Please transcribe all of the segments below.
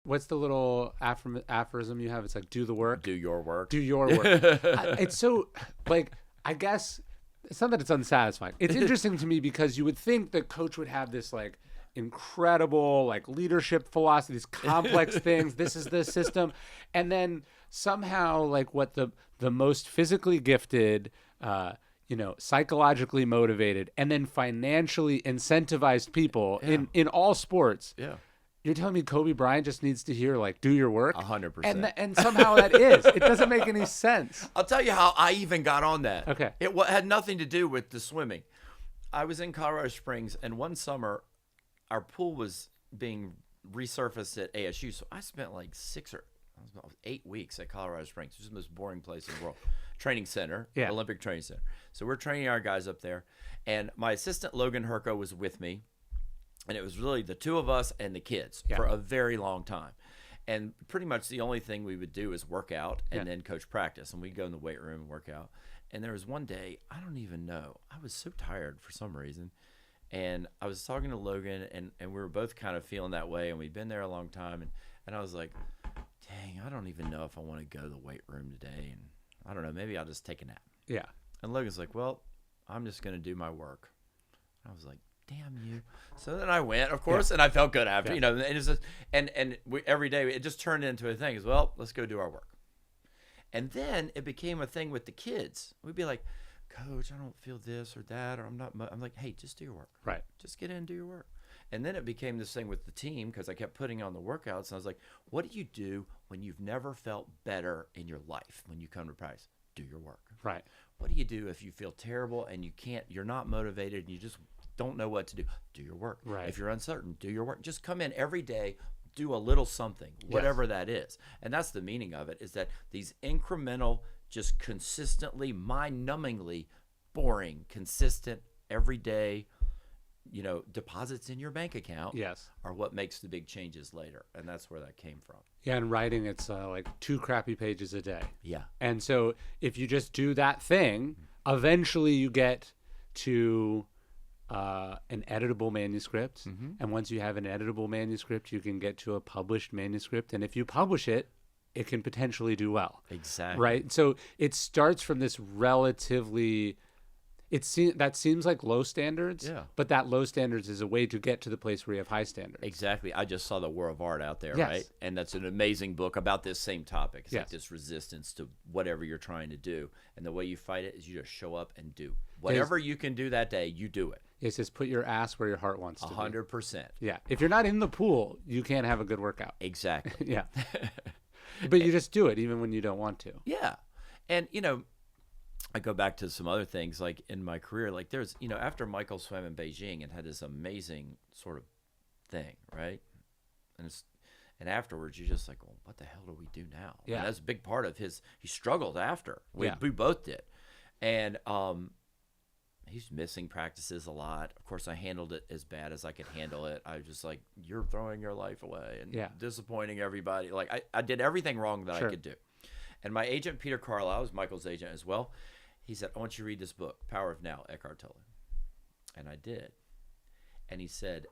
what's the little aphorism you have? It's like, do the work. Do your work. Do your work. It's so, like, I guess it's not that it's unsatisfying. It's interesting to me because you would think the coach would have this, like, incredible, like, leadership philosophy, these complex things. This is the system. And then somehow, like, what the most physically gifted, psychologically motivated, and then financially incentivized people in all sports. Yeah. You're telling me Kobe Bryant just needs to hear, like, do your work? 100%. And somehow that is. It doesn't make any sense. I'll tell you how I even got on that. Okay. It had nothing to do with the swimming. I was in Colorado Springs, and one summer, our pool was being resurfaced at ASU. So I spent like 8 weeks at Colorado Springs, which is the most boring place in the world. Training center, Olympic training center. So we're training our guys up there. And my assistant, Logan Herco, was with me. And it was really the two of us and the kids for a very long time. And pretty much the only thing we would do is work out and then coach practice. And we'd go in the weight room and work out. And there was one day, I don't even know, I was so tired for some reason. And I was talking to Logan, and we were both kind of feeling that way. And we'd been there a long time. And I was like, dang, I don't even know if I want to go to the weight room today. And I don't know, maybe I'll just take a nap. Yeah. And Logan's like, well, I'm just going to do my work. And I was like, damn you. So then I went, of course, and I felt good after, and it's just, and every day it just turned into a thing as well. Let's go do our work. And then it became a thing with the kids. We'd be like, Coach, I don't feel this or that, or I'm like, hey, just do your work. Right. Just get in and do your work. And then it became this thing with the team because I kept putting on the workouts. And I was like, what do you do when you've never felt better in your life when you come to practice? Do your work. Right. What do you do if you feel terrible and you're not motivated and you just don't know what to do? Do your work. Right. If you're uncertain, do your work. Just come in every day, do a little something, whatever that is. And that's the meaning of it, is that these incremental, just consistently, mind-numbingly boring, consistent, everyday, deposits in your bank account are what makes the big changes later. And that's where that came from. Yeah, and writing, it's like 2 crappy pages a day. Yeah. And so if you just do that thing, eventually you get to an editable manuscript. Mm-hmm. And once you have an editable manuscript, you can get to a published manuscript. And if you publish it, it can potentially do well. Exactly. Right? So it starts from this relatively... that seems like low standards, but that low standards is a way to get to the place where you have high standards. Exactly. I just saw The War of Art out there, right? And that's an amazing book about this same topic. It's like this resistance to whatever you're trying to do. And the way you fight it is you just show up and do. Whatever you can do that day, you do it. It says put your ass where your heart wants to 100%. Yeah. If you're not in the pool, you can't have a good workout. Exactly. Yeah. But you just do it even when you don't want to. Yeah. And, I go back to some other things like in my career, like there's, after Michael swam in Beijing and had this amazing sort of thing, right? And afterwards you're just like, well, what the hell do we do now? Yeah. And that's a big part of he struggled after. We both did. And he's missing practices a lot. Of course, I handled it as bad as I could handle it. I was just like, you're throwing your life away and disappointing everybody. Like I did everything wrong that I could do. And my agent, Peter Carlisle, was Michael's agent as well. He said, I want you to read this book, Power of Now, Eckhart Tolle. And I did. And he said,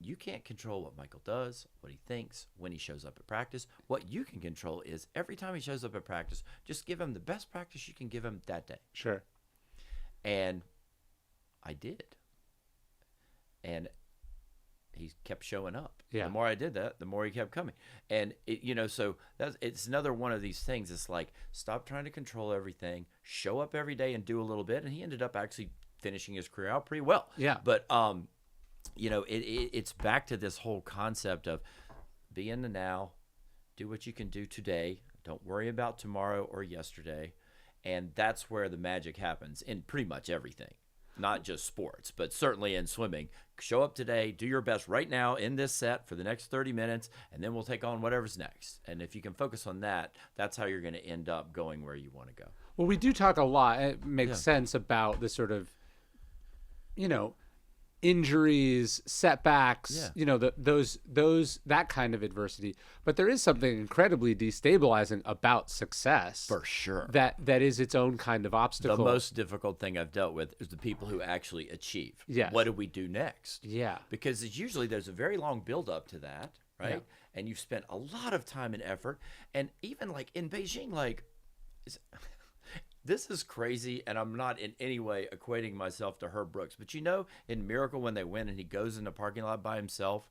you can't control what Michael does, what he thinks, when he shows up at practice. What you can control is every time he shows up at practice, just give him the best practice you can give him that day. Sure. And I did. And he kept showing up. Yeah. The more I did that, the more he kept coming. And so it's another one of these things. It's like, stop trying to control everything, show up every day and do a little bit. And he ended up actually finishing his career out pretty well. Yeah. But it's back to this whole concept of be in the now, do what you can do today. Don't worry about tomorrow or yesterday. And that's where the magic happens in pretty much everything. Not just sports, but certainly in swimming. Show up today, do your best right now in this set for the next 30 minutes, and then we'll take on whatever's next. And if you can focus on that, that's how you're going to end up going where you want to go. Well, we do talk a lot. It makes sense about the sort of, injuries, setbacks, Yeah. you know, that kind of adversity. But there is something incredibly destabilizing about success. For sure. That is its own kind of obstacle. The most difficult thing I've dealt with is the people who actually achieve. Yes. What do we do next? Yeah. Because it's usually there's a very long build up to that, right? Yeah. And you've spent a lot of time and effort. And even like in Beijing, like this is crazy, and I'm not in any way equating myself to Herb Brooks. But you know, in Miracle, when they win and he goes in the parking lot by himself,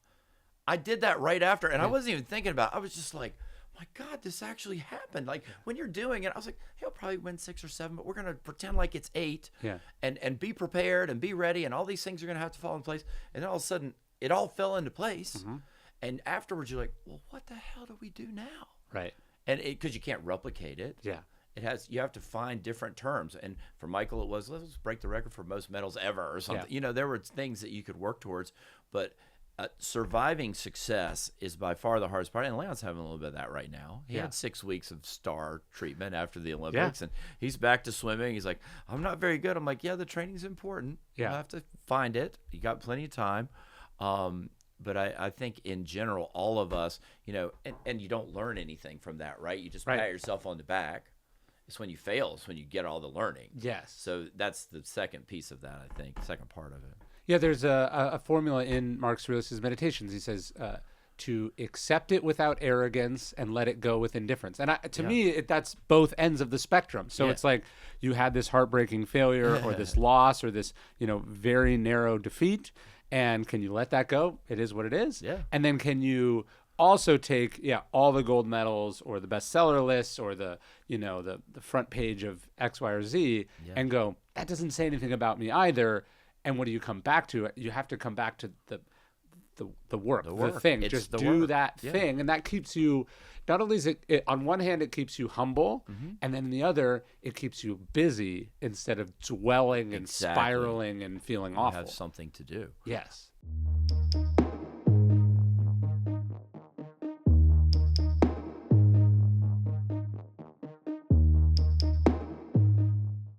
I did that right after, and I wasn't even thinking about it. I was just like, my God, this actually happened. Like, when you're doing it, I was like, he'll probably win 6 or 7, but we're going to pretend like it's 8 and be prepared and be ready, and all these things are going to have to fall in place. And then all of a sudden, it all fell into place. Mm-hmm. And afterwards, you're like, well, what the hell do we do now? Right. And because you can't replicate it. Yeah. You have to find different terms. And for Michael, it was, let's break the record for most medals ever or something. Yeah. You know, there were things that you could work towards, but surviving success is by far the hardest part. And Leon's having a little bit of that right now. He had 6 weeks of star treatment after the Olympics, and he's back to swimming. He's like, I'm not very good. I'm like, yeah, the training's important. Yeah. You have to find it. You got plenty of time. But I think in general, all of us, you know, and you don't learn anything from that, right? You just pat yourself on the back. It's when you fail, it's when you get all the learning. Yes. So that's the second piece of that, I think, second part of it. Yeah, there's a formula in Mark Aurelius' Meditations. He says to accept it without arrogance and let it go with indifference. And to me, that's both ends of the spectrum. So it's like you had this heartbreaking failure or this loss or this, you know, very narrow defeat. And can you let that go? It is what it is. Yeah. And then can you also take all the gold medals or the bestseller lists or the, you know, the front page of X, Y, or Z and go, that doesn't say anything about me either. And what do you come back to? You have to come back to the work, the thing. It's just the do work. that thing. And that keeps you, not only is it on one hand, it keeps you humble. And then on the other, it keeps you busy instead of dwelling and spiraling and feeling awful. You have something to do. Yes.